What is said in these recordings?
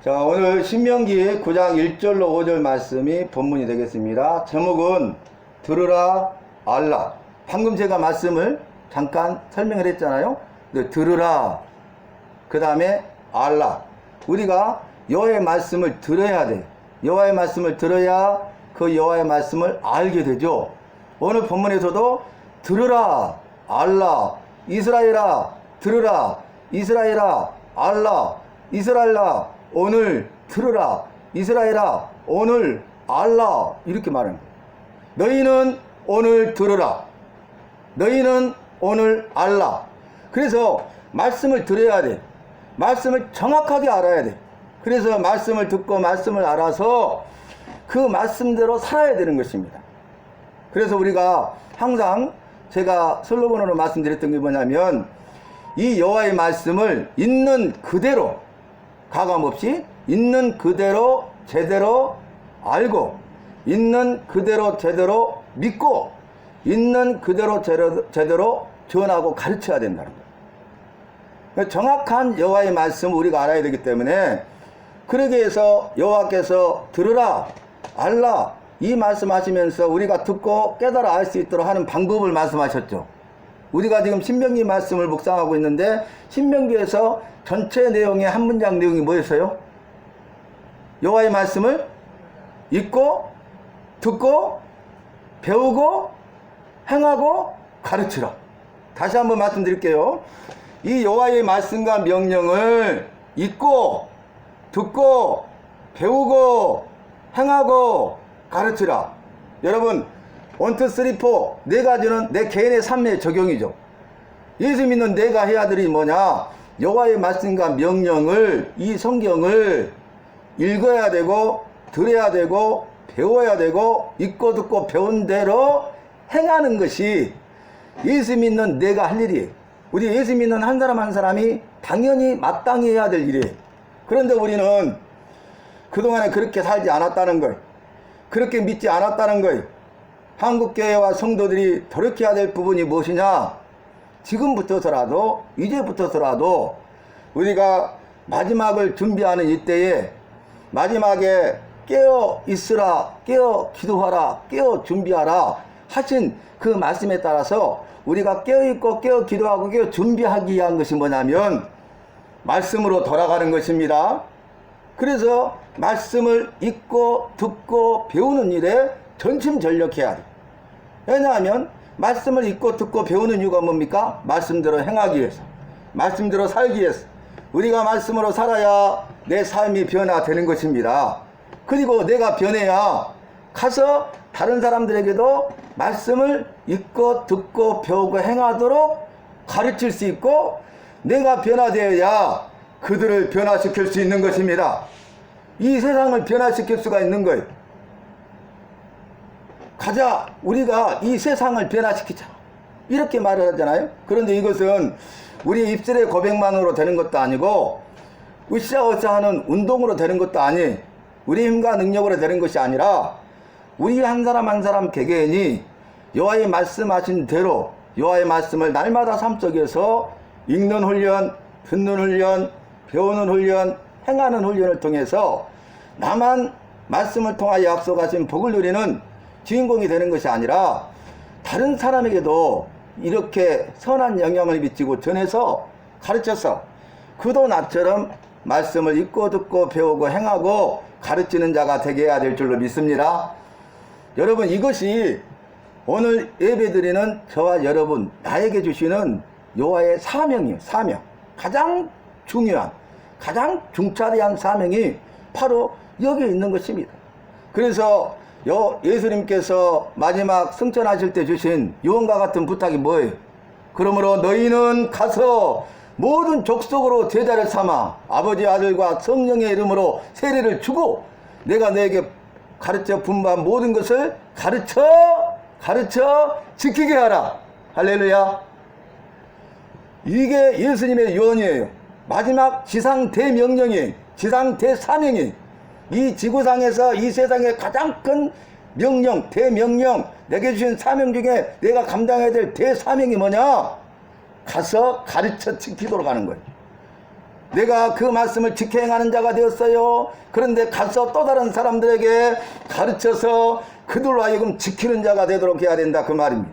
자, 오늘 신명기 9장 1절로 5절 말씀이 본문이 되겠습니다. 제목은 들으라 알라. 방금 제가 말씀을 잠깐 설명을 했잖아요. 들으라, 그 다음에 알라. 우리가 여호와의 말씀을 들어야 돼. 여호와의 말씀을 들어야 그 여호와의 말씀을 알게 되죠. 오늘 본문에서도 들으라 알라, 이스라엘아 들으라, 이스라엘아 알라, 이스라엘아 오늘 들으라, 이스라엘아 오늘 알라, 이렇게 말하는 거예요. 너희는 오늘 들으라, 너희는 오늘 알라. 그래서 말씀을 들어야 돼. 말씀을 정확하게 알아야 돼. 그래서 말씀을 듣고 말씀을 알아서 그 말씀대로 살아야 되는 것입니다. 그래서 우리가 항상 제가 슬로건으로 말씀드렸던 게 뭐냐면, 이 여호와의 말씀을 있는 그대로, 가감없이 있는 그대로 제대로 알고, 있는 그대로 제대로 믿고, 있는 그대로 제대로 전하고 가르쳐야 된다는 거예요. 정확한 여호와의 말씀을 우리가 알아야 되기 때문에, 그러기 위해서 여호와께서 들으라 알라 이 말씀하시면서 우리가 듣고 깨달아 알 수 있도록 하는 방법을 말씀하셨죠. 우리가 지금 신명기 말씀을 묵상하고 있는데, 신명기에서 전체 내용의 한 문장 내용이 뭐였어요? 여호와의 말씀을 읽고 듣고 배우고 행하고 가르치라. 다시 한번 말씀드릴게요. 이 여호와의 말씀과 명령을 읽고 듣고 배우고 행하고 가르치라. 여러분, 1, 2, 3, 4 네 가지는 내 개인의 삶에 적용이죠. 예수 믿는 내가 해야 될 일이 뭐냐? 여호와의 말씀과 명령을, 이 성경을 읽어야 되고 들어야 되고 배워야 되고, 읽고 듣고 배운 대로 행하는 것이 예수 믿는 내가 할 일이에요. 우리 예수 믿는 한 사람 한 사람이 당연히 마땅히 해야 될 일이에요. 그런데 우리는 그동안에 그렇게 살지 않았다는 거예요. 그렇게 믿지 않았다는 거예요. 한국교회와 성도들이 돌이켜야 될 부분이 무엇이냐? 지금부터서라도, 이제부터서라도 우리가 마지막을 준비하는 이때에 마지막에 깨어 있으라, 깨어 기도하라, 깨어 준비하라 하신 그 말씀에 따라서 우리가 깨어 있고 깨어 기도하고 깨어 준비하기 위한 것이 뭐냐면 말씀으로 돌아가는 것입니다. 그래서 말씀을 읽고 듣고 배우는 일에 전심전력해야 돼. 왜냐하면 말씀을 읽고 듣고 배우는 이유가 뭡니까? 말씀대로 행하기 위해서, 말씀대로 살기 위해서. 우리가 말씀으로 살아야 내 삶이 변화되는 것입니다. 그리고 내가 변해야 가서 다른 사람들에게도 말씀을 읽고 듣고 배우고 행하도록 가르칠 수 있고, 내가 변화되어야 그들을 변화시킬 수 있는 것입니다. 이 세상을 변화시킬 수가 있는 거예요. 가자, 우리가 이 세상을 변화시키자, 이렇게 말을 하잖아요. 그런데 이것은 우리 입술의 고백만으로 되는 것도 아니고, 으쌰으쌰 하는 운동으로 되는 것도 아니, 우리 힘과 능력으로 되는 것이 아니라, 우리 한 사람 한 사람 개개인이 여호와의 말씀하신 대로 여호와의 말씀을 날마다 삶 속에서 읽는 훈련, 듣는 훈련, 배우는 훈련, 행하는 훈련을 통해서 나만 말씀을 통하여 약속하신 복을 누리는 주인공이 되는 것이 아니라, 다른 사람에게도 이렇게 선한 영향을 미치고 전해서 가르쳐서 그도 나처럼 말씀을 읽고 듣고 배우고 행하고 가르치는 자가 되게 해야 될 줄로 믿습니다. 여러분, 이것이 오늘 예배드리는 저와 여러분, 나에게 주시는 여호와의 사명이에요. 사명. 가장 중요한, 가장 중차대한 사명이 바로 여기에 있는 것입니다. 그래서 예수님께서 마지막 승천하실 때 주신 유언과 같은 부탁이 뭐예요? 그러므로 너희는 가서 모든 족속으로 제자를 삼아 아버지, 아들과 성령의 이름으로 세례를 주고 내가 너에게 가르쳐 분부한 모든 것을 가르쳐 지키게 하라. 할렐루야. 이게 예수님의 유언이에요. 마지막 지상 대명령이, 지상 대사명이, 이 지구상에서 이 세상의 가장 큰 명령, 대명령, 내게 주신 사명 중에 내가 감당해야 될 대사명이 뭐냐? 가서 가르쳐 지키도록 하는 거예요. 내가 그 말씀을 지켜 행하는 자가 되었어요. 그런데 가서 또 다른 사람들에게 가르쳐서 그들로 하여금 지키는 자가 되도록 해야 된다, 그 말입니다.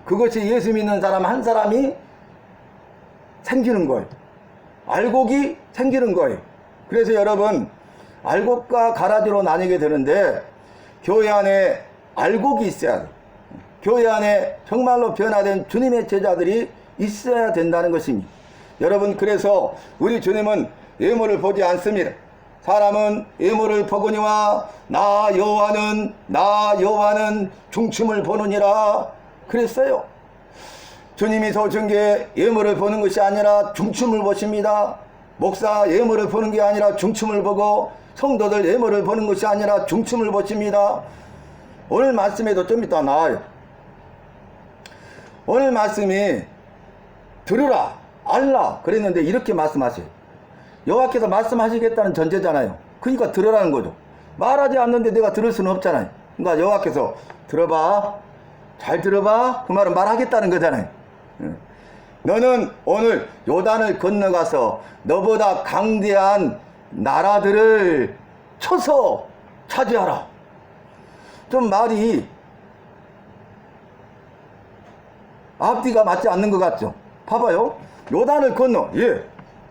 그것이 예수 믿는 사람 한 사람이 생기는 거예요. 알곡이 생기는 거예요. 그래서 여러분, 알곡과 가라지로 나뉘게 되는데 교회 안에 알곡이 있어야 돼요. 교회 안에 정말로 변화된 주님의 제자들이 있어야 된다는 것입니다. 여러분, 그래서 우리 주님은 외모를 보지 않습니다. 사람은 외모를 보거니와 나 여호와는 중심을 보느니라 그랬어요. 주님이 오신 게 외모를 보는 것이 아니라 중심을 보십니다. 목사 외모를 보는 게 아니라 중심을 보고, 성도들 외모를 보는 것이 아니라 중심을 보십니다. 오늘 말씀에도 좀 이따 나와요. 오늘 말씀이 들으라 알라 그랬는데 이렇게 말씀하세요. 여호와께서 말씀하시겠다는 전제잖아요. 그러니까 들으라는 거죠. 말하지 않는데 내가 들을 수는 없잖아요. 그러니까 여호와께서 들어봐, 잘 들어봐, 그 말은 말하겠다는 거잖아요. 너는 오늘 요단을 건너가서 너보다 강대한 나라들을 쳐서 차지하라. 좀 말이 앞뒤가 맞지 않는 것 같죠? 봐봐요. 요단을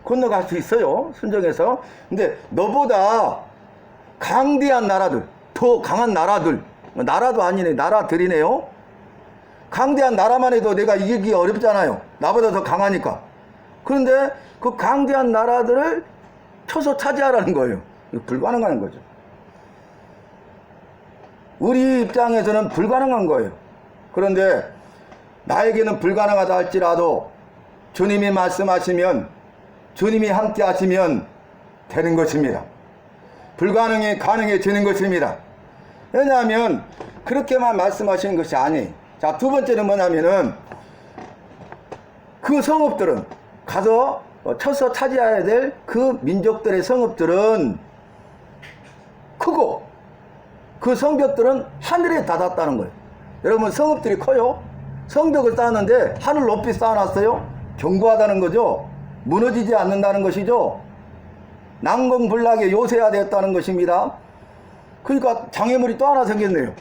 건너갈 수 있어요. 순정해서. 근데 너보다 강대한 나라들, 더 강한 나라들, 나라도 아니네, 나라들이네요. 강대한 나라만 해도 내가 이기기 어렵잖아요. 나보다 더 강하니까. 그런데 그 강대한 나라들을 쳐서 차지하라는 거예요. 이거 불가능한 거죠. 우리 입장에서는 불가능한 거예요. 그런데 나에게는 불가능하다 할지라도 주님이 말씀하시면, 주님이 함께 하시면 되는 것입니다. 불가능이 가능해지는 것입니다. 왜냐하면 그렇게만 말씀하시는 것이 아니에요. 자, 두 번째는 뭐냐면은 그 성읍들은 가서 쳐서 차지해야 될 그 민족들의 성읍들은 크고 그 성벽들은 하늘에 닿았다는 거예요. 여러분, 성읍들이 커요. 성벽을 쌓았는데 하늘 높이 쌓아놨어요. 견고하다는 거죠. 무너지지 않는다는 것이죠. 난공불락에 요새화 되었다는 것입니다. 그러니까 장애물이 또 하나 생겼네요.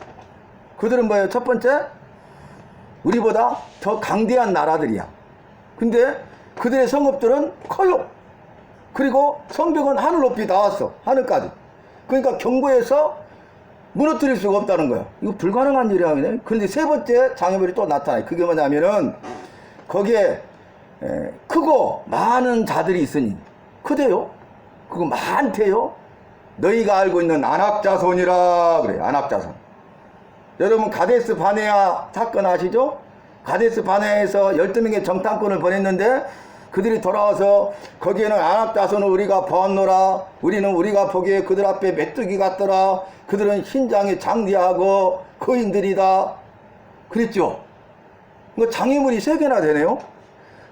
그들은 뭐예요? 첫 번째, 우리보다 더 강대한 나라들이야. 근데 그들의 성읍들은 커요. 그리고 성벽은 하늘 높이 닿았어. 하늘까지. 그러니까 견고해서 무너뜨릴 수가 없다는 거야. 이거 불가능한 일이야. 그런데 세 번째 장애물이 또 나타나요. 그게 뭐냐면은 거기에 크고 많은 자들이 있으니. 크대요. 그거 많대요. 너희가 알고 있는 안악자손이라 그래요. 안악자손. 여러분, 가데스 바네아 사건 아시죠? 가데스 바네아에서 12명의 정탐꾼을 보냈는데 그들이 돌아와서 거기에는 안악자손을 우리가 보았노라. 우리는 우리가 보기에 그들 앞에 메뚜기 같더라. 그들은 흰장이 장대하고 거인들이다. 그랬죠? 장애물이 3개나 되네요.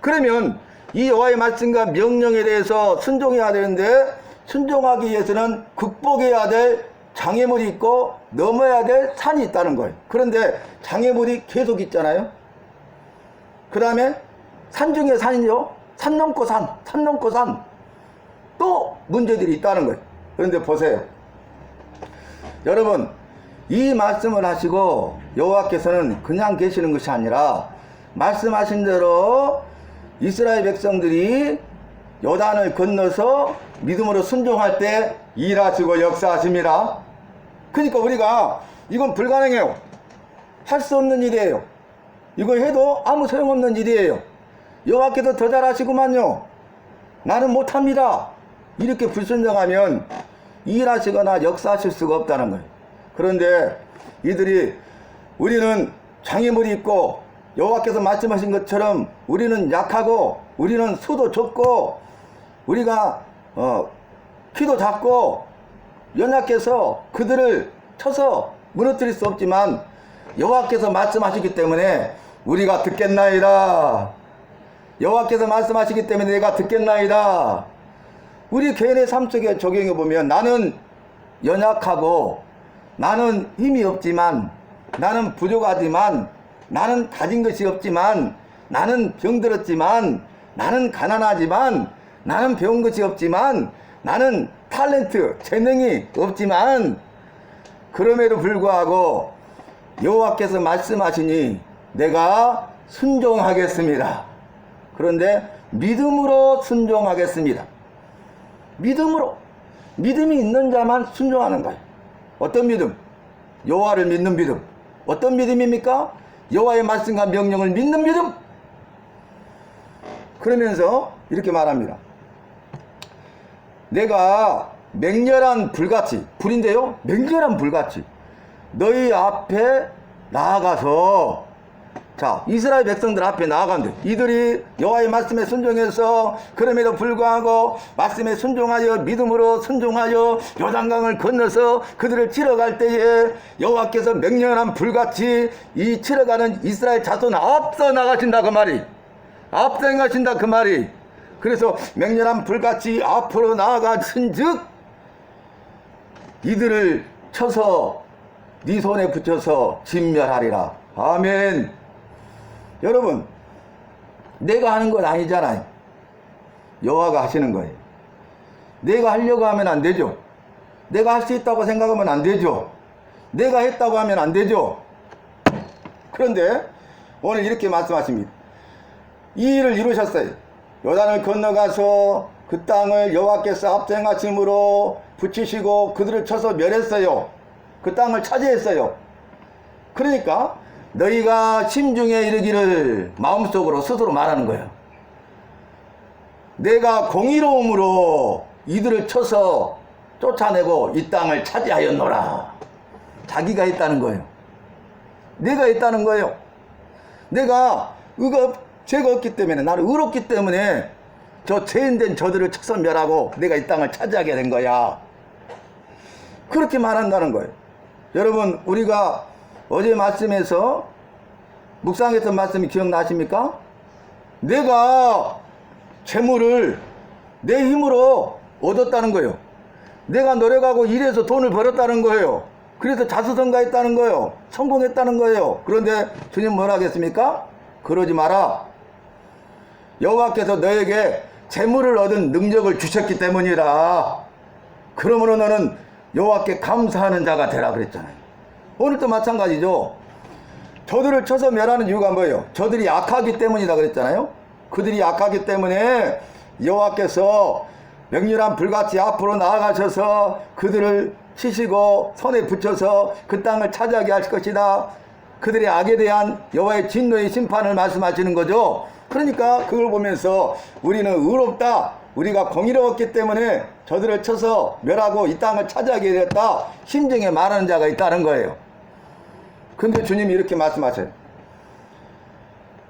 그러면 이 여호와의 말씀과 명령에 대해서 순종해야 되는데, 순종하기 위해서는 극복해야 될 장애물이 있고 넘어야 될 산이 있다는 거예요. 그런데 장애물이 계속 있잖아요. 그 다음에 산 중에 산이죠. 산 넘고 산, 산 넘고 산. 또 문제들이 있다는 거예요. 그런데 보세요. 여러분, 이 말씀을 하시고 여호와께서는 그냥 계시는 것이 아니라 말씀하신 대로 이스라엘 백성들이 요단을 건너서 믿음으로 순종할 때 일하시고 역사하십니다. 그러니까 우리가 이건 불가능해요. 할 수 없는 일이에요. 이거 해도 아무 소용없는 일이에요. 여호와께서 더 잘하시구만요. 나는 못합니다. 이렇게 불순종하면 일하시거나 역사하실 수가 없다는 거예요. 그런데 이들이 우리는 장애물이 있고 여호와께서 말씀하신 것처럼 우리는 약하고 우리는 수도 좁고 우리가 키도 작고 연약해서 그들을 쳐서 무너뜨릴 수 없지만 여호와께서 말씀하시기 때문에 우리가 듣겠나이다. 여호와께서 말씀하시기 때문에 내가 듣겠나이다. 우리 개인의 삶 속에 적용해 보면 나는 연약하고 나는 힘이 없지만 나는 부족하지만 나는 가진 것이 없지만 나는 병들었지만 나는 가난하지만 나는 배운 것이 없지만, 나는 탤런트, 재능이 없지만, 그럼에도 불구하고 여호와께서 말씀하시니 내가 순종하겠습니다. 그런데 믿음으로 순종하겠습니다. 믿음으로. 믿음이 있는 자만 순종하는 거예요. 어떤 믿음? 여호와를 믿는 믿음. 어떤 믿음입니까? 여호와의 말씀과 명령을 믿는 믿음. 그러면서 이렇게 말합니다. 내가 맹렬한 불같이, 불인데요, 맹렬한 불같이 너희 앞에 나아가서, 자, 이스라엘 백성들 앞에 나아간대. 이들이 여호와의 말씀에 순종해서 그럼에도 불구하고 말씀에 순종하여 믿음으로 순종하여 요단강을 건너서 그들을 치러갈 때에 여호와께서 맹렬한 불같이 이 치러가는 이스라엘 자손 앞서 나가신다 그 말이. 앞서 행하신다 그 말이. 그래서 맹렬한 불같이 앞으로 나아가신즉 이들을 쳐서 네 손에 붙여서 진멸하리라. 아멘. 여러분, 내가 하는 건 아니잖아요. 여호와가 하시는 거예요. 내가 하려고 하면 안 되죠. 내가 할 수 있다고 생각하면 안 되죠. 내가 했다고 하면 안 되죠. 그런데 오늘 이렇게 말씀하십니다. 이 일을 이루셨어요. 요단을 건너가서 그 땅을 여호와께서 앞서 행하심으로 붙이시고 그들을 쳐서 멸했어요. 그 땅을 차지했어요. 그러니까 너희가 심중에 이르기를 마음속으로 스스로 말하는 거예요. 내가 공의로움으로 이들을 쳐서 쫓아내고 이 땅을 차지하였노라. 자기가 했다는 거예요. 내가 했다는 거예요. 내가 죄가 없기 때문에, 나를 의롭기 때문에 저 죄인된 저들을 쳐서 멸하고 내가 이 땅을 차지하게 된 거야. 그렇게 말한다는 거예요. 여러분, 우리가 어제 말씀에서 묵상했던 말씀이 기억나십니까? 내가 재물을 내 힘으로 얻었다는 거예요. 내가 노력하고 일해서 돈을 벌었다는 거예요. 그래서 자수성가했다는 거예요. 성공했다는 거예요. 그런데 주님 뭐라 하겠습니까? 그러지 마라. 여호와께서 너에게 재물을 얻은 능력을 주셨기 때문이라. 그러므로 너는 여호와께 감사하는 자가 되라 그랬잖아요. 오늘도 마찬가지죠. 저들을 쳐서 멸하는 이유가 뭐예요? 저들이 약하기 때문이다 그랬잖아요. 그들이 약하기 때문에 여호와께서 맹렬한 불같이 앞으로 나아가셔서 그들을 치시고 손에 붙여서 그 땅을 차지하게 하실 것이다. 그들의 악에 대한 여호와의 진노의 심판을 말씀하시는 거죠. 그러니까 그걸 보면서 우리는 의롭다, 우리가 공의로웠기 때문에 저들을 쳐서 멸하고 이 땅을 차지하게 되었다, 심정에 말하는 자가 있다는 거예요. 근데 주님이 이렇게 말씀하셔요.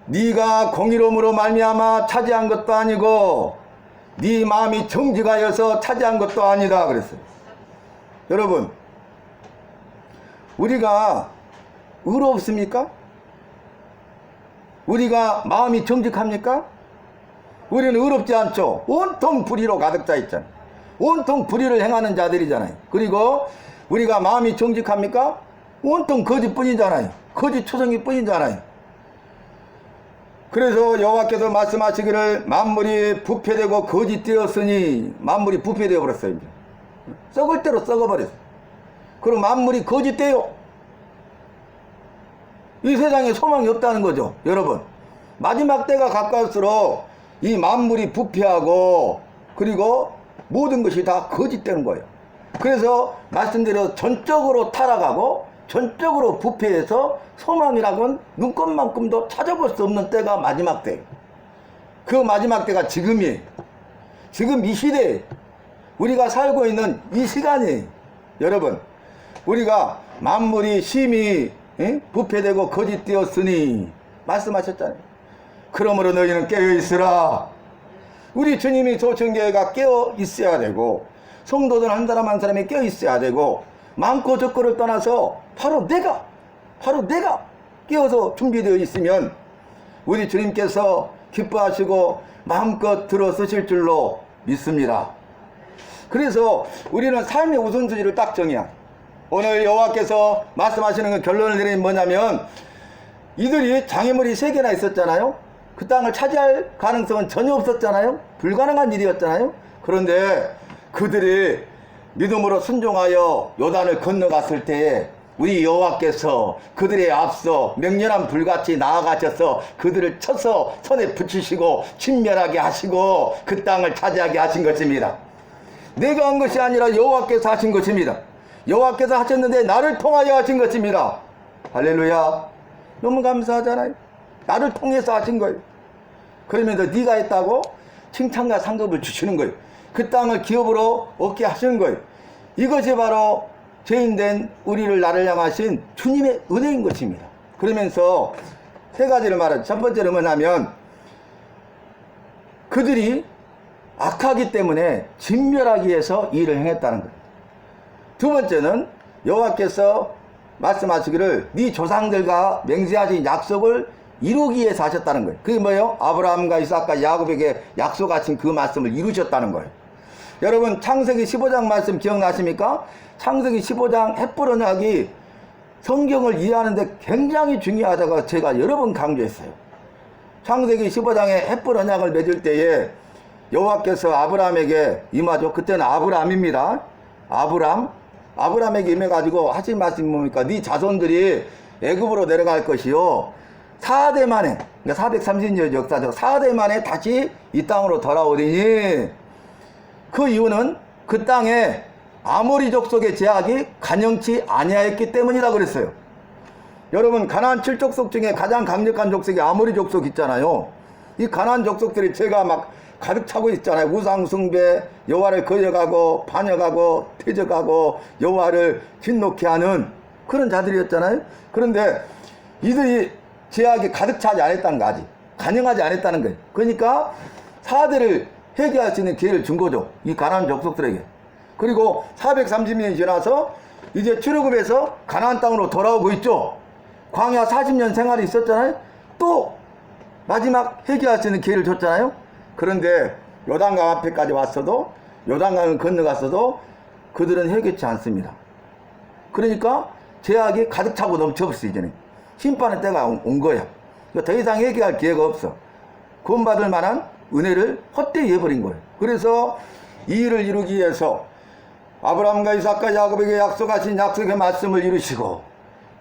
네가 공의로움으로 말미암아 차지한 것도 아니고 네 마음이 정직하여서 차지한 것도 아니다 그랬어요. 여러분, 우리가 의롭습니까? 우리가 마음이 정직합니까? 우리는 의롭지 않죠. 온통 불의로 가득 차 있잖아요. 온통 불의를 행하는 자들이잖아요. 그리고 우리가 마음이 정직합니까? 온통 거짓뿐이잖아요. 거짓 초성이 뿐이잖아요. 그래서 여호와께서 말씀하시기를 만물이 부패되고 거짓되었으니, 만물이 부패되어 버렸어요. 이제 썩을 대로 썩어버렸어요. 그럼 만물이 거짓돼요. 이 세상에 소망이 없다는 거죠. 여러분, 마지막 때가 가까울수록 이 만물이 부패하고 그리고 모든 것이 다 거짓되는 거예요. 그래서 말씀대로 전적으로 타락하고 전적으로 부패해서 소망이라고는 눈꽃만큼도 찾아볼 수 없는 때가 마지막 때예요. 그 마지막 때가 지금이에요. 지금 이 시대에 우리가 살고 있는 이 시간이, 여러분, 우리가 만물이 심히 부패되고 거짓되었으니 말씀하셨잖아요. 그러므로 너희는 깨어있으라. 우리 주님이 조천교회가 깨어 있어야 되고, 성도들 한 사람 한 사람이 깨어 있어야 되고, 많고 적고를 떠나서 바로 내가 깨어서 준비되어 있으면 우리 주님께서 기뻐하시고 마음껏 들어 쓰실 줄로 믿습니다. 그래서 우리는 삶의 우선순위를 딱 정해야. 오늘 여호와께서 말씀하시는 그 결론을 내리는 뭐냐면, 이들이 장애물이 3개나 있었잖아요. 그 땅을 차지할 가능성은 전혀 없었잖아요. 불가능한 일이었잖아요. 그런데 그들이 믿음으로 순종하여 요단을 건너갔을 때에 우리 여호와께서 그들의 앞서 맹렬한 불같이 나아가셔서 그들을 쳐서 손에 붙이시고 진멸하게 하시고 그 땅을 차지하게 하신 것입니다. 내가 한 것이 아니라 여호와께서 하신 것입니다. 여호와께서 하셨는데 나를 통하여 하신 것입니다. 할렐루야. 너무 감사하잖아요. 나를 통해서 하신 거예요. 그러면서 네가 했다고 칭찬과 상급을 주시는 거예요. 그 땅을 기업으로 얻게 하시는 거예요. 이것이 바로 죄인된 우리를 나를 향하신 주님의 은혜인 것입니다. 그러면서 세 가지를 말하죠. 첫 번째로 뭐냐면 그들이 악하기 때문에 진멸하기 위해서 이 일을 행했다는 거예요. 두 번째는 여호와께서 말씀하시기를 네 조상들과 맹세하신 약속을 이루기 위해서 하셨다는 거예요. 그게 뭐예요? 아브라함과 이삭과 야곱에게 약속하신 그 말씀을 이루셨다는 거예요. 여러분 창세기 15장 말씀 기억나십니까? 창세기 15장 햇불 언약이 성경을 이해하는데 굉장히 중요하다고 제가 여러 번 강조했어요. 창세기 15장에 햇불 언약을 맺을 때에 여호와께서 아브라함에게 임하죠. 그때는 아브라함입니다. 아브라함에게 임해가지고 하신 말씀이 뭡니까? 네 자손들이 애굽으로 내려갈 것이요 4대 만에, 그러니까 430년 역사적 4대 만에 다시 이 땅으로 돌아오리니 그 이유는 그 땅에 아모리 족속의 제약이 간영치 아니하였기 때문이라 그랬어요. 여러분 가나안 7족속 중에 가장 강력한 족속이 아모리 족속 있잖아요. 이 가나안 족속들이 죄가 막 가득 차고 있잖아요. 우상 숭배, 여호와를 거역하고 반역하고 퇴적하고 여호와를 진노케 하는 그런 자들이었잖아요. 그런데 이들이 제약이 가득 차지 않았다는 거, 아직 간영하지 않았다는 거예요. 그러니까 4대를 회개할 수 있는 기회를 준 거죠, 이 가나안 족속들에게. 그리고 430년이 지나서 이제 출애굽해서 가나안 땅으로 돌아오고 있죠. 광야 40년 생활이 있었잖아요. 또 마지막 회개할 수 있는 기회를 줬잖아요. 그런데 요단강 앞에까지 왔어도, 요단강을 건너갔어도 그들은 회개치 않습니다. 그러니까 죄악이 가득 차고 넘쳐버렸어요. 이제는 심판의 때가 온 거야. 더 이상 회개할 기회가 없어. 구원받을 만한 은혜를 헛되이 해버린 거예요. 그래서 이 일을 이루기 위해서 아브라함과 이삭과 야곱에게 약속하신 약속의 말씀을 이루시고,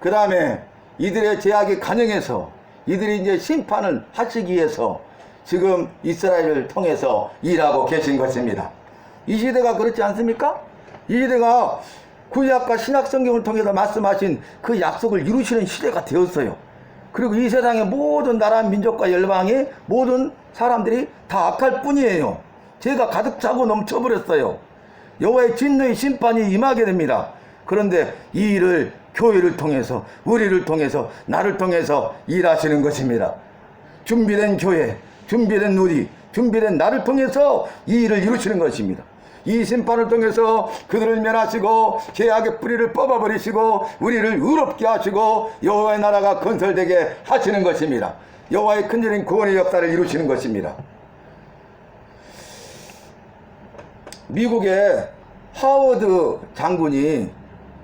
그 다음에 이들의 죄악이 간영해서 이들이 이제 심판을 하시기 위해서 지금 이스라엘을 통해서 일하고 계신 것입니다. 이 시대가 그렇지 않습니까? 이 시대가 구약과 신약 성경을 통해서 말씀하신 그 약속을 이루시는 시대가 되었어요. 그리고 이 세상의 모든 나라, 민족과 열방의 모든 사람들이 다 악할 뿐이에요. 죄가 가득 차고 넘쳐버렸어요. 여호와의 진노의 심판이 임하게 됩니다. 그런데 이 일을 교회를 통해서, 우리를 통해서, 나를 통해서 일하시는 것입니다. 준비된 교회, 준비된 우리, 준비된 나를 통해서 이 일을 이루시는 것입니다. 이 심판을 통해서 그들을 멸하시고 죄악의 뿌리를 뽑아버리시고 우리를 의롭게 하시고 여호와의 나라가 건설되게 하시는 것입니다. 여호와의 큰일인 구원의 역사를 이루시는 것입니다. 미국의 하워드 장군이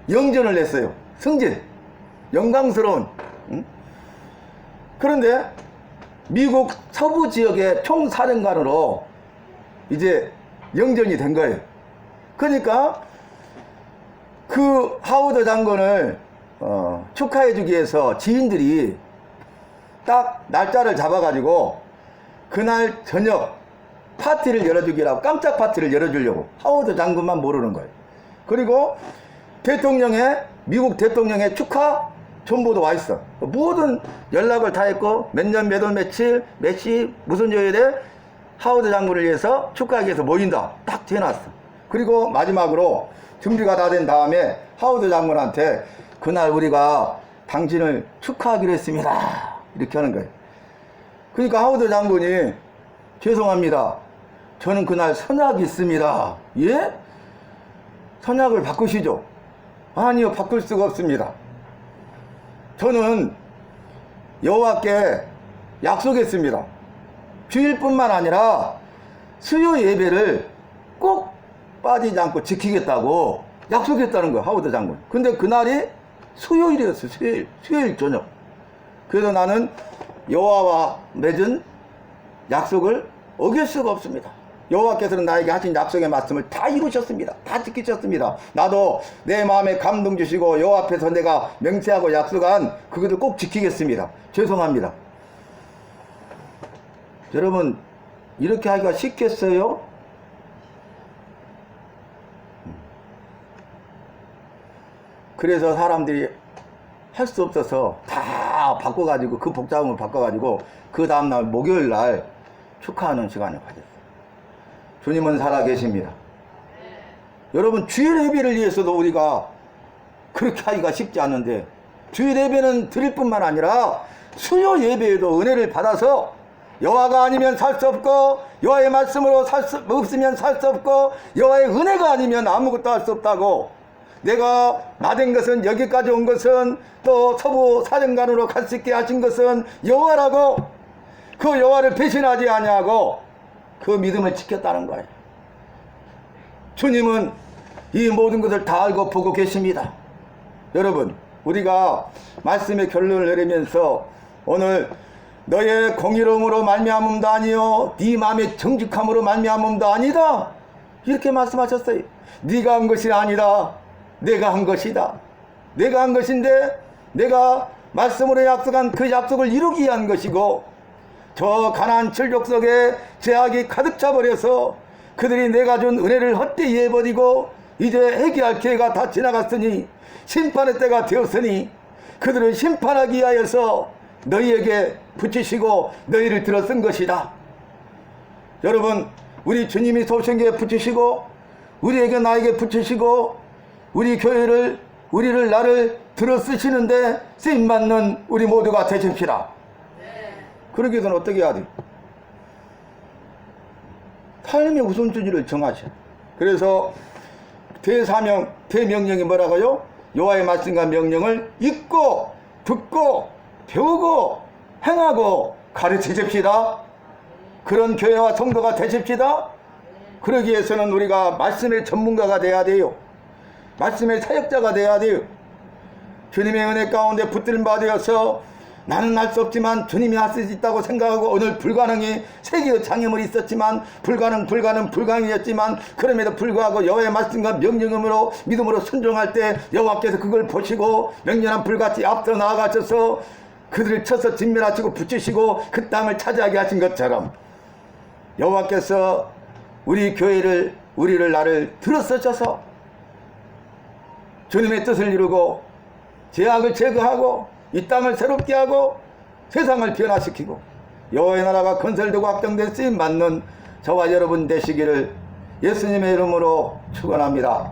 영전을 냈어요. 승진, 영광스러운. 그런데 미국 서부 지역의 총사령관으로 이제 영전이 된 거예요. 그러니까 그 하워드 장군을 축하해 주기 위해서 지인들이 딱 날짜를 잡아가지고 그날 저녁 파티를 열어주기라고, 깜짝 파티를 열어주려고. 하워드 장군만 모르는 거예요. 그리고 미국 대통령의 축하 전부도 와 있어. 모든 연락을 다 했고 몇 년 몇 월 며칠 몇 시 무슨 요일에 하워드 장군을 위해서 축하하기 위해서 모인다 딱 해놨어. 그리고 마지막으로 준비가 다 된 다음에 하워드 장군한테 그날 우리가 당신을 축하하기로 했습니다 이렇게 하는 거예요. 그러니까 하워드 장군이 죄송합니다, 저는 그날 선약이 있습니다. 예? 선약을 바꾸시죠? 아니요, 바꿀 수가 없습니다. 저는 여호와께 약속했습니다. 주일뿐만 아니라 수요 예배를 꼭 빠지지 않고 지키겠다고 약속했다는 거예요, 하워드 장군. 근데 그날이 수요일이었어요. 수요일 저녁. 그래서 나는 여호와와 맺은 약속을 어길 수가 없습니다. 여호와께서는 나에게 하신 약속의 말씀을 다 이루셨습니다. 다 지키셨습니다. 나도 내 마음에 감동 주시고 여호와 앞에서 내가 맹세하고 약속한 그것을 꼭 지키겠습니다. 죄송합니다. 여러분, 이렇게 하기가 쉽겠어요? 그래서 사람들이 할 수 없어서 다 바꿔가지고, 그 복잡함을 바꿔가지고 그 다음날 목요일날 축하하는 시간을 가졌어요. 주님은 살아계십니다. 여러분, 주일 예배를 위해서도 우리가 그렇게 하기가 쉽지 않은데, 주일 예배는 드릴 뿐만 아니라 수요 예배에도 은혜를 받아서 여호와가 아니면 살 수 없고, 여호와의 말씀으로 없으면 살 수 없고, 여호와의 은혜가 아니면 아무것도 할 수 없다고, 내가 나된 것은, 여기까지 온 것은, 또 서부 사정관으로 갈 수 있게 하신 것은 여호와라고, 그 여호와를 배신하지 아니하고 그 믿음을 지켰다는 거예요. 주님은 이 모든 것을 다 알고 보고 계십니다. 여러분, 우리가 말씀의 결론을 내리면서 오늘 너의 공의로움으로 말미암음도 아니요 네 마음의 정직함으로 말미암음도 아니다, 이렇게 말씀하셨어요. 네가 한 것이 아니다, 내가 한 것이다. 내가 한 것인데 내가 말씀으로 약속한 그 약속을 이루기 위한 것이고, 저 가나안 칠족 속에 죄악이 가득 차버려서 그들이 내가 준 은혜를 헛되이 해버리고 이제 회개할 기회가 다 지나갔으니, 심판의 때가 되었으니 그들을 심판하기 위하여서 너희에게 붙이시고 너희를 들어 쓴 것이다. 여러분, 우리 주님이 소생교에 붙이시고 우리에게, 나에게 붙이시고 우리 교회를, 우리를, 나를 들어 쓰시는데 쓰임받는 우리 모두가 되십시다. 그러기 위해서는 어떻게 해야 돼요? 삶의 우선순위를 정하셔. 그래서 대사명, 대명령이 뭐라고요? 여호와의 말씀과 명령을 읽고 듣고 배우고 행하고 가르치십시다. 그런 교회와 성도가 되십시다. 그러기 위해서는 우리가 말씀의 전문가가 돼야 돼요. 말씀의 사역자가 돼야 돼요. 주님의 은혜 가운데 붙들림 받아서 나는 할 수 없지만 주님이 할 수 있다고 생각하고, 오늘 불가능이 세계의 장애물이 있었지만 불가능이었지만 그럼에도 불구하고 여호와의 말씀과 명령으로 믿음으로 순종할 때 여호와께서 그걸 보시고 명령한 불같이 앞서 나아가셔서 그들을 쳐서 진멸하시고 붙이시고 그 땅을 차지하게 하신 것처럼, 여호와께서 우리 교회를, 우리를, 나를 들어서셔서 주님의 뜻을 이루고 죄악을 제거하고 이 땅을 새롭게 하고 세상을 변화시키고 여호와의 나라가 건설되고 확장될 쓰임 받는 저와 여러분 되시기를 예수님의 이름으로 축원합니다.